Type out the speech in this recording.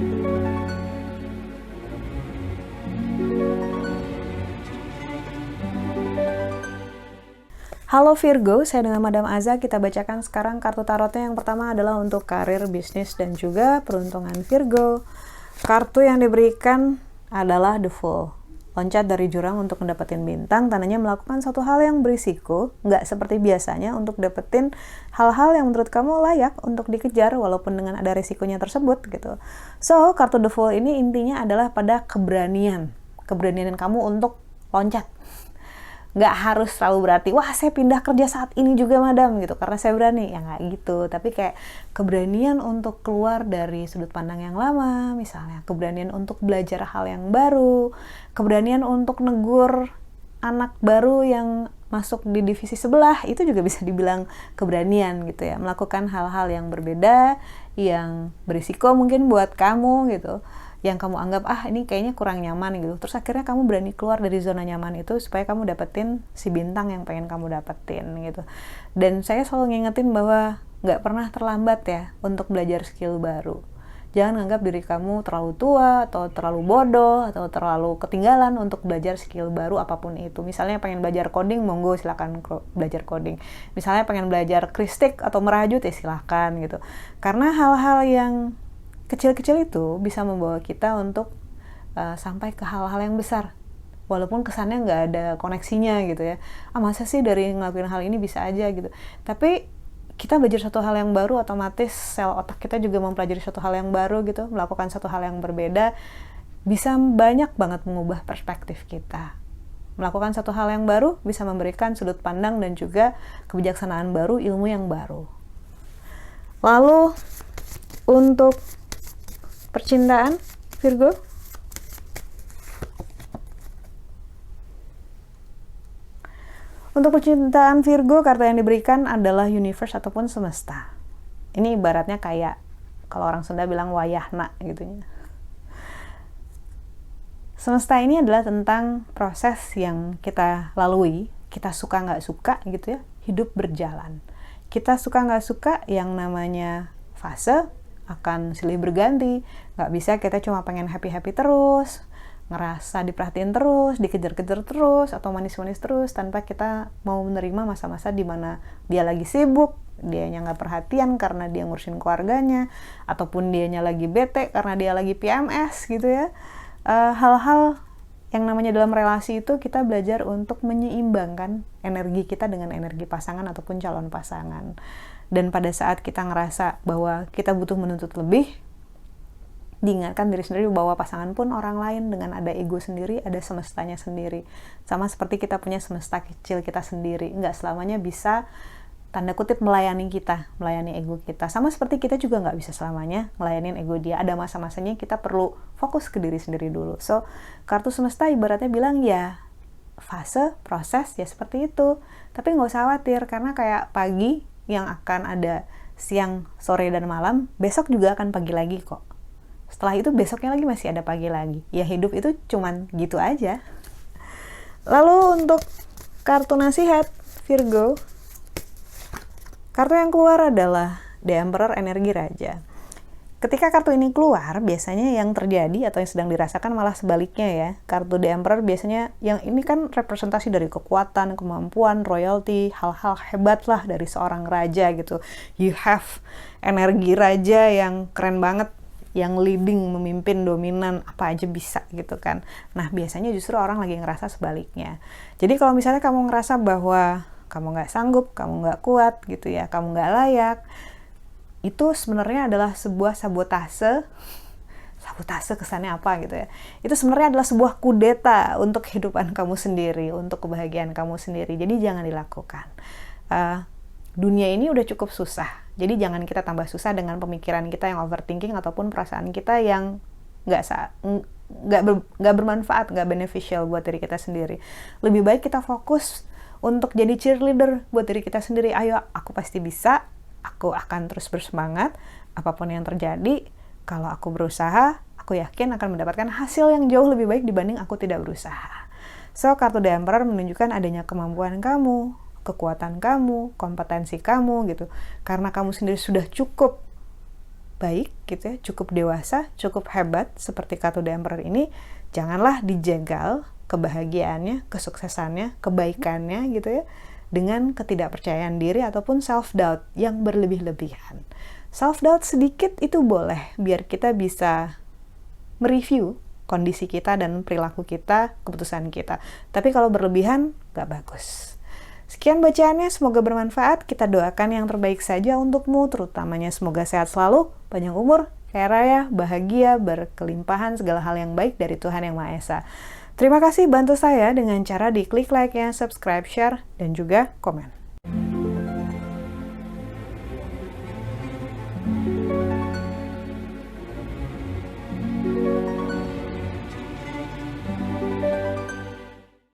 Halo Virgo, saya dengan Madam Aza. Kita bacakan sekarang kartu tarotnya. Yang pertama adalah untuk karir, bisnis, dan juga peruntungan Virgo. Kartu yang diberikan adalah The Fool. Loncat dari jurang untuk mendapatkan bintang, tandanya melakukan satu hal yang berisiko, nggak seperti biasanya untuk dapetin hal-hal yang menurut kamu layak untuk dikejar, walaupun dengan ada risikonya tersebut gitu. So, kartu The Fool ini intinya adalah pada keberanian kamu untuk loncat. Nggak harus terlalu berarti, wah saya pindah kerja saat ini juga madam gitu, karena saya berani, ya nggak gitu. Tapi kayak keberanian untuk keluar dari sudut pandang yang lama, misalnya keberanian untuk belajar hal yang baru, keberanian untuk negur anak baru yang masuk di divisi sebelah, itu juga bisa dibilang keberanian gitu ya, melakukan hal-hal yang berbeda, yang berisiko mungkin buat kamu gitu, yang kamu anggap ini kayaknya kurang nyaman gitu, terus akhirnya kamu berani keluar dari zona nyaman itu supaya kamu dapetin si bintang yang pengen kamu dapetin gitu. Dan saya selalu ngingetin bahwa nggak pernah terlambat ya untuk belajar skill baru. Jangan anggap diri kamu terlalu tua atau terlalu bodoh atau terlalu ketinggalan untuk belajar skill baru apapun itu. Misalnya pengen belajar coding, monggo silakan belajar coding. Misalnya pengen belajar kristik atau merajut, ya silakan gitu. Karena hal-hal yang kecil-kecil itu bisa membawa kita untuk sampai ke hal-hal yang besar, walaupun kesannya nggak ada koneksinya gitu ya. Masa sih dari ngelakuin hal ini bisa aja gitu. Tapi kita belajar satu hal yang baru, otomatis sel otak kita juga mempelajari satu hal yang baru gitu, melakukan satu hal yang berbeda, bisa banyak banget mengubah perspektif kita. Melakukan satu hal yang baru bisa memberikan sudut pandang dan juga kebijaksanaan baru, ilmu yang baru. Lalu untuk percintaan Virgo, untuk percintaan Virgo, kartu yang diberikan adalah universe ataupun semesta. Ini ibaratnya kayak kalau orang Sunda bilang wayahna gitu ya. Semesta ini adalah tentang proses yang kita lalui, kita suka nggak suka gitu ya, hidup berjalan. Kita suka nggak suka yang namanya fase akan silih berganti. Nggak bisa kita cuma pengen happy-happy terus, ngerasa diperhatiin terus, dikejar-kejar terus, atau manis-manis terus, tanpa kita mau menerima masa-masa di mana dia lagi sibuk, dianya nggak perhatian karena dia ngurusin keluarganya, ataupun dianya lagi bete karena dia lagi PMS gitu ya. Hal-hal yang namanya dalam relasi itu kita belajar untuk menyeimbangkan energi kita dengan energi pasangan ataupun calon pasangan. Dan pada saat kita ngerasa bahwa kita butuh menuntut lebih, diingatkan diri sendiri bahwa pasangan pun orang lain dengan ada ego sendiri, ada semestanya sendiri. Sama seperti kita punya semesta kecil kita sendiri, nggak selamanya bisa tanda kutip melayani kita, melayani ego kita. Sama seperti kita juga nggak bisa selamanya ngelayanin ego dia. Ada masa-masanya kita perlu fokus ke diri sendiri dulu. So, kartu semesta ibaratnya bilang ya, fase, proses ya seperti itu. Tapi nggak usah khawatir, karena kayak pagi yang akan ada siang, sore, dan malam, besok juga akan pagi lagi kok. Setelah itu besoknya lagi masih ada pagi lagi. Ya hidup itu cuman gitu aja. Lalu untuk kartu nasihat Virgo, kartu yang keluar adalah The Emperor, energi raja. Ketika kartu ini keluar, biasanya yang terjadi atau yang sedang dirasakan malah sebaliknya ya. Kartu The Emperor biasanya, yang ini kan representasi dari kekuatan, kemampuan, royalty, hal-hal hebat lah dari seorang raja gitu. You have energi raja yang keren banget, yang leading, memimpin, dominan, apa aja bisa gitu kan. Nah biasanya justru orang lagi ngerasa sebaliknya. Jadi kalau misalnya kamu ngerasa bahwa kamu nggak sanggup, kamu nggak kuat gitu ya, kamu nggak layak, itu sebenarnya adalah sebuah sabotase kesannya apa gitu ya. Itu sebenarnya adalah sebuah kudeta untuk kehidupan kamu sendiri, untuk kebahagiaan kamu sendiri. Jadi jangan dilakukan. Dunia ini udah cukup susah. Jadi jangan kita tambah susah dengan pemikiran kita yang overthinking ataupun perasaan kita yang nggak bermanfaat, nggak beneficial buat diri kita sendiri. Lebih baik kita fokus untuk jadi cheerleader buat diri kita sendiri. Ayo, aku pasti bisa. Aku akan terus bersemangat, apapun yang terjadi. Kalau aku berusaha, aku yakin akan mendapatkan hasil yang jauh lebih baik dibanding aku tidak berusaha. So, kartu The Emperor menunjukkan adanya kemampuan kamu, kekuatan kamu, kompetensi kamu gitu. Karena kamu sendiri sudah cukup baik gitu ya, cukup dewasa, cukup hebat seperti Cato the Emperor ini, janganlah dijegal kebahagiaannya, kesuksesannya, kebaikannya gitu ya, dengan ketidakpercayaan diri ataupun self-doubt yang berlebih-lebihan. Self-doubt sedikit itu boleh, biar kita bisa mereview kondisi kita dan perilaku kita, keputusan kita. Tapi kalau berlebihan, gak bagus. Sekian bacaannya, semoga bermanfaat. Kita doakan yang terbaik saja untukmu, terutamanya semoga sehat selalu, panjang umur, kaya raya, bahagia, berkelimpahan segala hal yang baik dari Tuhan Yang Maha Esa. Terima kasih bantu saya dengan cara diklik like-nya, subscribe, share, dan juga komen.